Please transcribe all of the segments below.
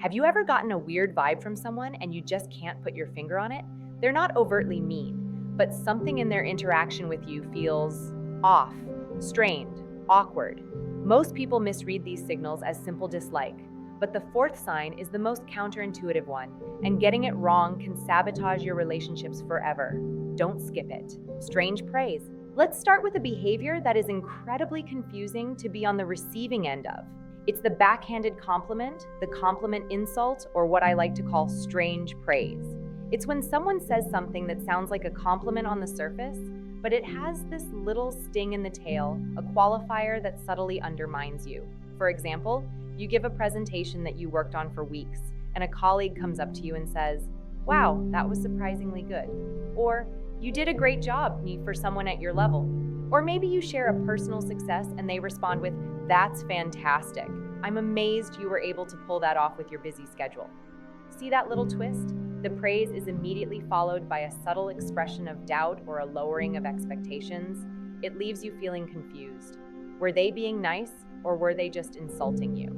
Have you ever gotten a weird vibe from someone and you just can't put your finger on it? They're not overtly mean, but something in their interaction with you feels off, strained, awkward. Most people misread these signals as simple dislike, but the fourth sign is the most counterintuitive one, and getting it wrong can sabotage your relationships forever. Don't skip it. Strange praise. Let's start with a behavior that is incredibly confusing to be on the receiving end of. It's the backhanded compliment, the compliment insult, or what I like to call strange praise. It's when someone says something that sounds like a compliment on the surface, but it has this little sting in the tail, a qualifier that subtly undermines you. For example, you give a presentation that you worked on for weeks, and a colleague comes up to you and says, "Wow, that was surprisingly good." Or, "You did a great job for someone at your level." Or maybe you share a personal success and they respond with, "That's fantastic. I'm amazed you were able to pull that off with your busy schedule." See that little twist? The praise is immediately followed by a subtle expression of doubt or a lowering of expectations. It leaves you feeling confused. Were they being nice or were they just insulting you?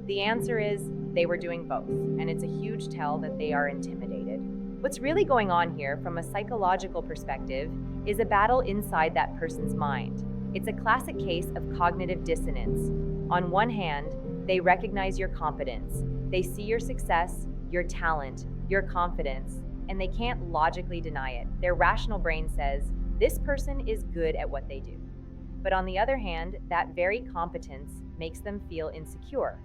The answer is they were doing both, and it's a huge tell that they are intimidated. What's really going on here from a psychological perspective is a battle inside that person's mind. It's a classic case of cognitive dissonance. On one hand, they recognize your competence. They see your success, your talent, your confidence, and they can't logically deny it. Their rational brain says, this person is good at what they do. But on the other hand, that very competence makes them feel insecure.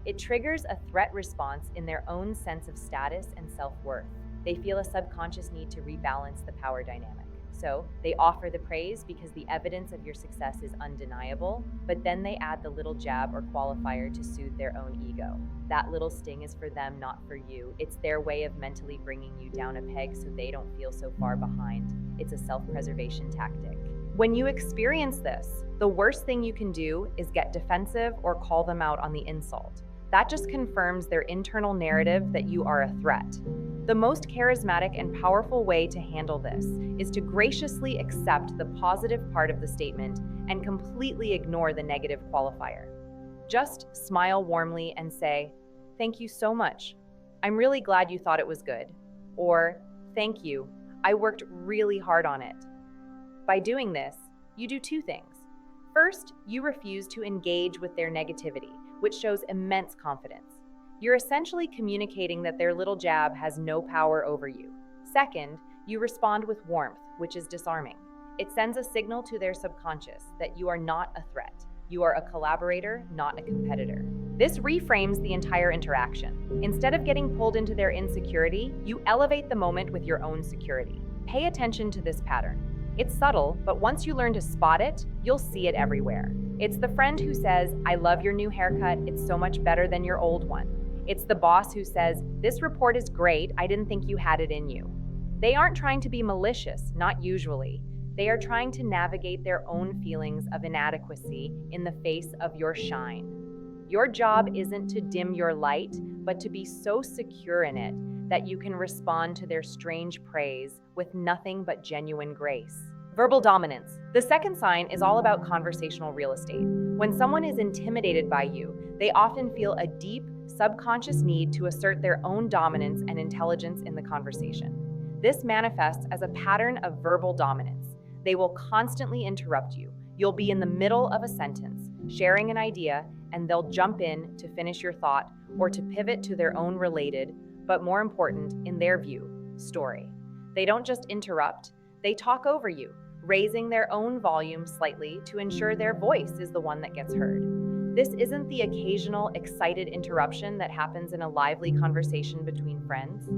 It triggers a threat response in their own sense of status and self-worth. They feel a subconscious need to rebalance the power dynamic. So they offer the praise because the evidence of your success is undeniable, but then they add the little jab or qualifier to soothe their own ego. That little sting is for them, not for you. It's their way of mentally bringing you down a peg so they don't feel so far behind. It's a self-preservation tactic. When you experience this, the worst thing you can do is get defensive or call them out on the insult. That just confirms their internal narrative that you are a threat. The most charismatic and powerful way to handle this is to graciously accept the positive part of the statement and completely ignore the negative qualifier. Just smile warmly and say, "Thank you so much. I'm really glad you thought it was good." Or, "Thank you. I worked really hard on it." By doing this, you do two things. First, you refuse to engage with their negativity, which shows immense confidence. You're essentially communicating that their little jab has no power over you. Second, you respond with warmth, which is disarming. It sends a signal to their subconscious that you are not a threat. You are a collaborator, not a competitor. This reframes the entire interaction. Instead of getting pulled into their insecurity, you elevate the moment with your own security. Pay attention to this pattern. It's subtle, but once you learn to spot it, you'll see it everywhere. It's the friend who says, "I love your new haircut, it's so much better than your old one." It's the boss who says, "This report is great, I didn't think you had it in you." They aren't trying to be malicious, not usually. They are trying to navigate their own feelings of inadequacy in the face of your shine. Your job isn't to dim your light, but to be so secure in it that you can respond to their strange praise with nothing but genuine grace. Verbal dominance. The second sign is all about conversational real estate. When someone is intimidated by you, they often feel a deep, subconscious need to assert their own dominance and intelligence in the conversation. This manifests as a pattern of verbal dominance. They will constantly interrupt you. You'll be in the middle of a sentence, sharing an idea, and they'll jump in to finish your thought or to pivot to their own related, but more important, in their view, story. They don't just interrupt, they talk over you, raising their own volume slightly to ensure their voice is the one that gets heard. This isn't the occasional excited interruption that happens in a lively conversation between friends.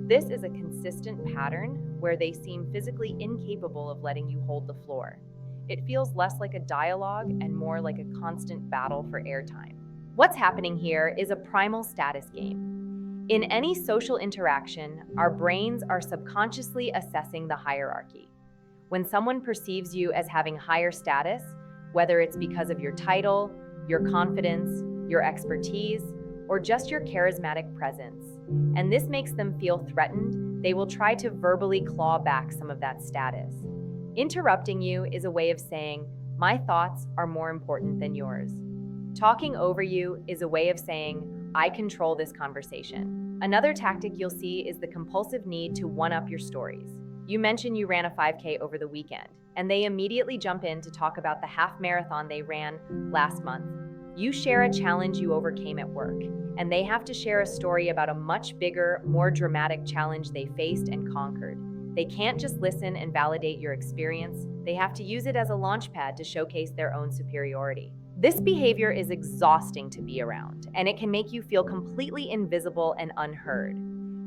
This is a consistent pattern where they seem physically incapable of letting you hold the floor. It feels less like a dialogue and more like a constant battle for airtime. What's happening here is a primal status game. In any social interaction, our brains are subconsciously assessing the hierarchy. When someone perceives you as having higher status, whether it's because of your title, your confidence, your expertise, or just your charismatic presence, and this makes them feel threatened, they will try to verbally claw back some of that status. Interrupting you is a way of saying, "My thoughts are more important than yours." Talking over you is a way of saying, I control this conversation. Another tactic you'll see is the compulsive need to one-up your stories. You mentioned you ran a 5K over the weekend, and they immediately jump in to talk about the half marathon they ran last month. You share a challenge you overcame at work, and they have to share a story about a much bigger, more dramatic challenge they faced and conquered. They can't just listen and validate your experience. They have to use it as a launchpad to showcase their own superiority. This behavior is exhausting to be around, and it can make you feel completely invisible and unheard.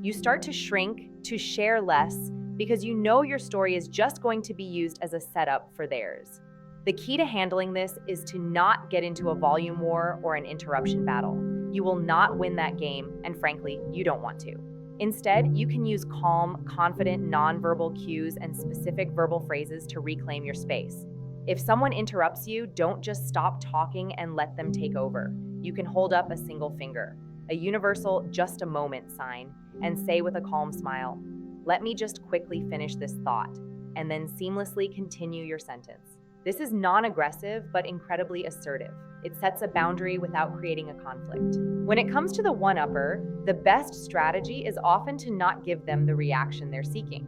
You start to shrink, to share less, because you know your story is just going to be used as a setup for theirs. The key to handling this is to not get into a volume war or an interruption battle. You will not win that game, and frankly, you don't want to. Instead, you can use calm, confident, nonverbal cues and specific verbal phrases to reclaim your space. If someone interrupts you, don't just stop talking and let them take over. You can hold up a single finger, a universal just a moment sign, and say with a calm smile, "Let me just quickly finish this thought," and then seamlessly continue your sentence. This is non-aggressive, but incredibly assertive. It sets a boundary without creating a conflict. When it comes to the one-upper, the best strategy is often to not give them the reaction they're seeking.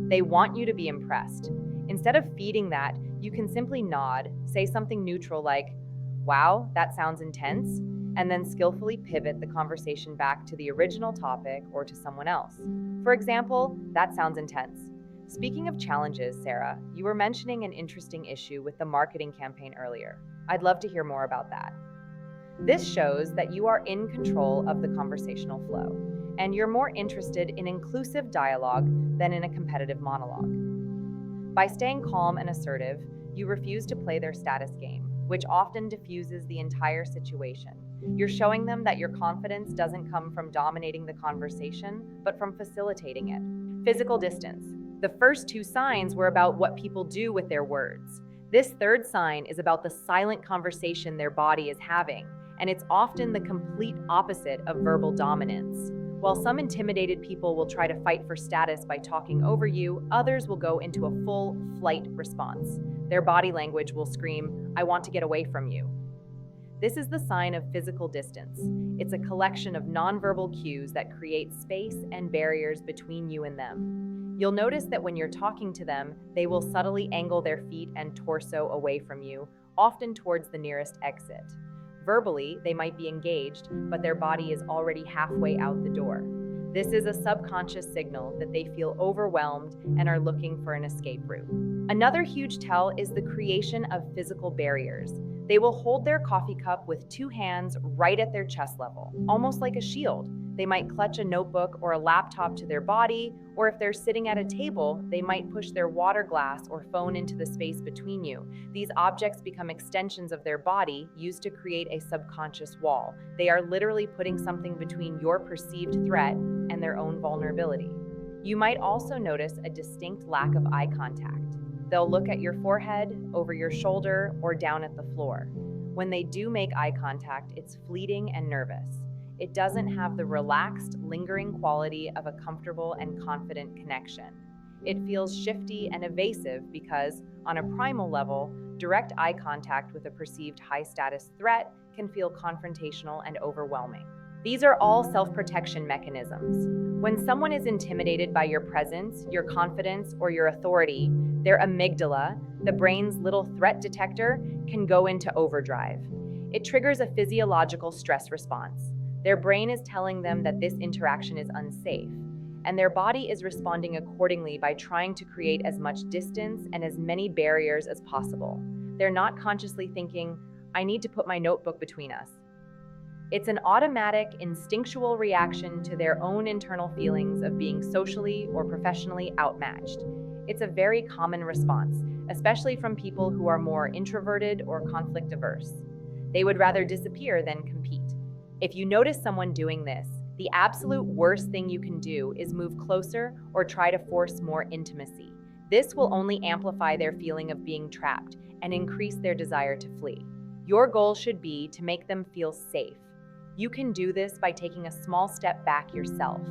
They want you to be impressed. Instead of feeding that, you can simply nod, say something neutral like, "Wow, that sounds intense," and then skillfully pivot the conversation back to the original topic or to someone else. For example, "That sounds intense. Speaking of challenges, Sarah, you were mentioning an interesting issue with the marketing campaign earlier. I'd love to hear more about that." This shows that you are in control of the conversational flow, and you're more interested in inclusive dialogue than in a competitive monologue. By staying calm and assertive, you refuse to play their status game, which often diffuses the entire situation. You're showing them that your confidence doesn't come from dominating the conversation, but from facilitating it. Physical distance. The first two signs were about what people do with their words. This third sign is about the silent conversation their body is having, and it's often the complete opposite of verbal dominance. While some intimidated people will try to fight for status by talking over you, others will go into a full flight response. Their body language will scream, "I want to get away from you." This is the sign of physical distance. It's a collection of nonverbal cues that create space and barriers between you and them. You'll notice that when you're talking to them, they will subtly angle their feet and torso away from you, often towards the nearest exit. Verbally, they might be engaged, but their body is already halfway out the door. This is a subconscious signal that they feel overwhelmed and are looking for an escape route. Another huge tell is the creation of physical barriers. They will hold their coffee cup with two hands right at their chest level, almost like a shield. They might clutch a notebook or a laptop to their body, or if they're sitting at a table, they might push their water glass or phone into the space between you. These objects become extensions of their body, used to create a subconscious wall. They are literally putting something between your perceived threat and their own vulnerability. You might also notice a distinct lack of eye contact. They'll look at your forehead, over your shoulder, or down at the floor. When they do make eye contact, it's fleeting and nervous. It doesn't have the relaxed, lingering quality of a comfortable and confident connection. It feels shifty and evasive because, on a primal level, direct eye contact with a perceived high-status threat can feel confrontational and overwhelming. These are all self-protection mechanisms. When someone is intimidated by your presence, your confidence, or your authority, their amygdala, the brain's little threat detector, can go into overdrive. It triggers a physiological stress response. Their brain is telling them that this interaction is unsafe, and their body is responding accordingly by trying to create as much distance and as many barriers as possible. They're not consciously thinking, "I need to put my notebook between us." It's an automatic, instinctual reaction to their own internal feelings of being socially or professionally outmatched. It's a very common response, especially from people who are more introverted or conflict averse. They would rather disappear than compete. If you notice someone doing this, the absolute worst thing you can do is move closer or try to force more intimacy. This will only amplify their feeling of being trapped and increase their desire to flee. Your goal should be to make them feel safe. You can do this by taking a small step back yourself,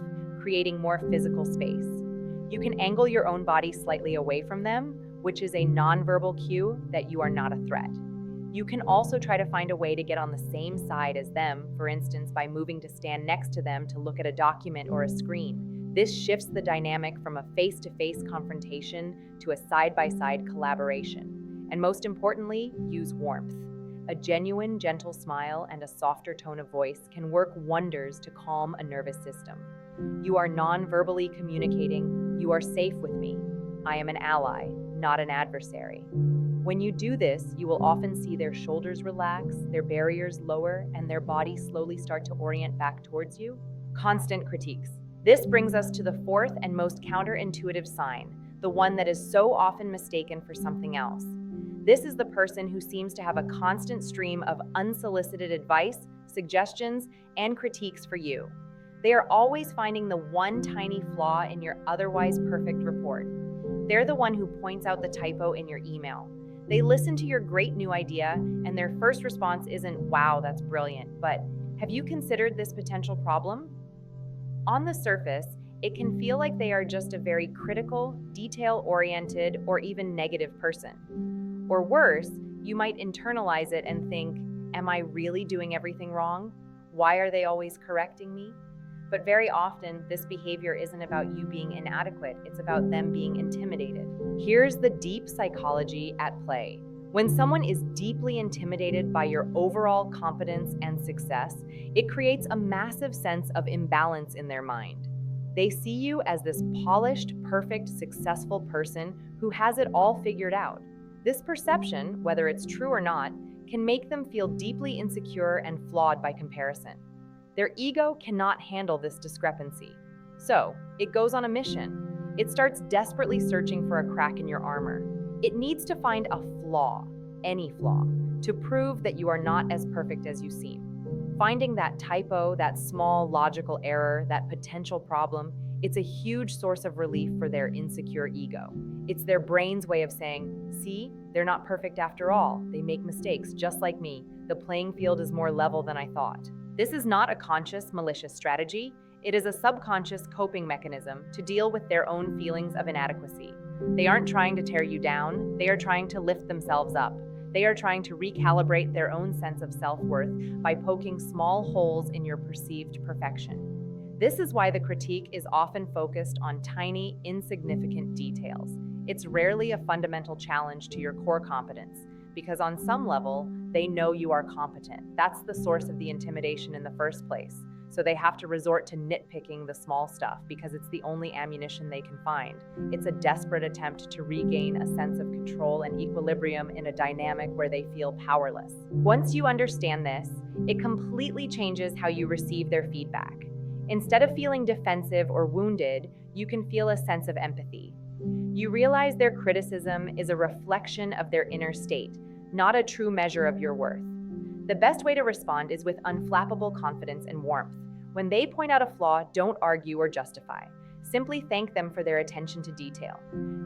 creating more physical space. You can angle your own body slightly away from them, which is a nonverbal cue that you are not a threat. You can also try to find a way to get on the same side as them, for instance, by moving to stand next to them to look at a document or a screen. This shifts the dynamic from a face-to-face confrontation to a side-by-side collaboration. And most importantly, use warmth. A genuine, gentle smile and a softer tone of voice can work wonders to calm a nervous system. You are non-verbally communicating, "You are safe with me. I am an ally, not an adversary." When you do this, you will often see their shoulders relax, their barriers lower, and their body slowly start to orient back towards you. Constant critiques. This brings us to the fourth and most counterintuitive sign, the one that is so often mistaken for something else. This is the person who seems to have a constant stream of unsolicited advice, suggestions, and critiques for you. They are always finding the one tiny flaw in your otherwise perfect report. They're the one who points out the typo in your email. They listen to your great new idea, and their first response isn't, "Wow, that's brilliant," but "Have you considered this potential problem?" On the surface, it can feel like they are just a very critical, detail-oriented, or even negative person. Or worse, you might internalize it and think, "Am I really doing everything wrong? Why are they always correcting me?" But very often, this behavior isn't about you being inadequate, it's about them being intimidated. Here's the deep psychology at play. When someone is deeply intimidated by your overall competence and success, it creates a massive sense of imbalance in their mind. They see you as this polished, perfect, successful person who has it all figured out. This perception, whether it's true or not, can make them feel deeply insecure and flawed by comparison. Their ego cannot handle this discrepancy. So, it goes on a mission. It starts desperately searching for a crack in your armor. It needs to find a flaw, any flaw, to prove that you are not as perfect as you seem. Finding that typo, that small logical error, that potential problem, it's a huge source of relief for their insecure ego. It's their brain's way of saying, "See, they're not perfect after all. They make mistakes just like me. The playing field is more level than I thought." This is not a conscious, malicious strategy. It is a subconscious coping mechanism to deal with their own feelings of inadequacy. They aren't trying to tear you down, they are trying to lift themselves up. They are trying to recalibrate their own sense of self-worth by poking small holes in your perceived perfection. This is why the critique is often focused on tiny, insignificant details. It's rarely a fundamental challenge to your core competence, because on some level, they know you are competent. That's the source of the intimidation in the first place. So they have to resort to nitpicking the small stuff because it's the only ammunition they can find. It's a desperate attempt to regain a sense of control and equilibrium in a dynamic where they feel powerless. Once you understand this, it completely changes how you receive their feedback. Instead of feeling defensive or wounded, you can feel a sense of empathy. You realize their criticism is a reflection of their inner state, not a true measure of your worth. The best way to respond is with unflappable confidence and warmth. When they point out a flaw, don't argue or justify. Simply thank them for their attention to detail.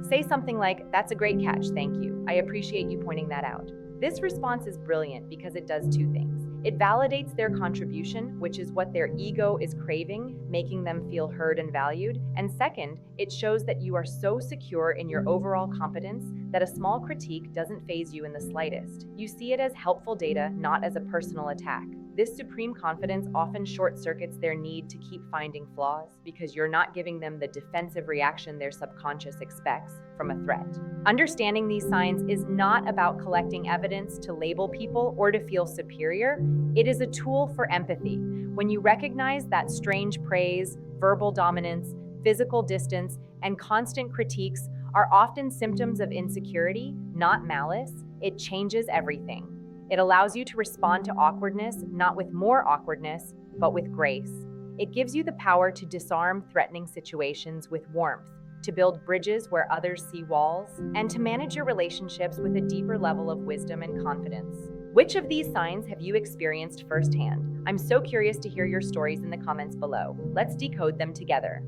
Say something like, "That's a great catch, thank you. I appreciate you pointing that out." This response is brilliant because it does two things. It validates their contribution, which is what their ego is craving, making them feel heard and valued. And second, it shows that you are so secure in your overall competence that a small critique doesn't faze you in the slightest. You see it as helpful data, not as a personal attack. This supreme confidence often short-circuits their need to keep finding flaws because you're not giving them the defensive reaction their subconscious expects from a threat. Understanding these signs is not about collecting evidence to label people or to feel superior. It is a tool for empathy. When you recognize that strange praise, verbal dominance, physical distance, and constant critiques are often symptoms of insecurity, not malice, it changes everything. It allows you to respond to awkwardness, not with more awkwardness, but with grace. It gives you the power to disarm threatening situations with warmth, to build bridges where others see walls, and to manage your relationships with a deeper level of wisdom and confidence. Which of these signs have you experienced firsthand? I'm so curious to hear your stories in the comments below. Let's decode them together.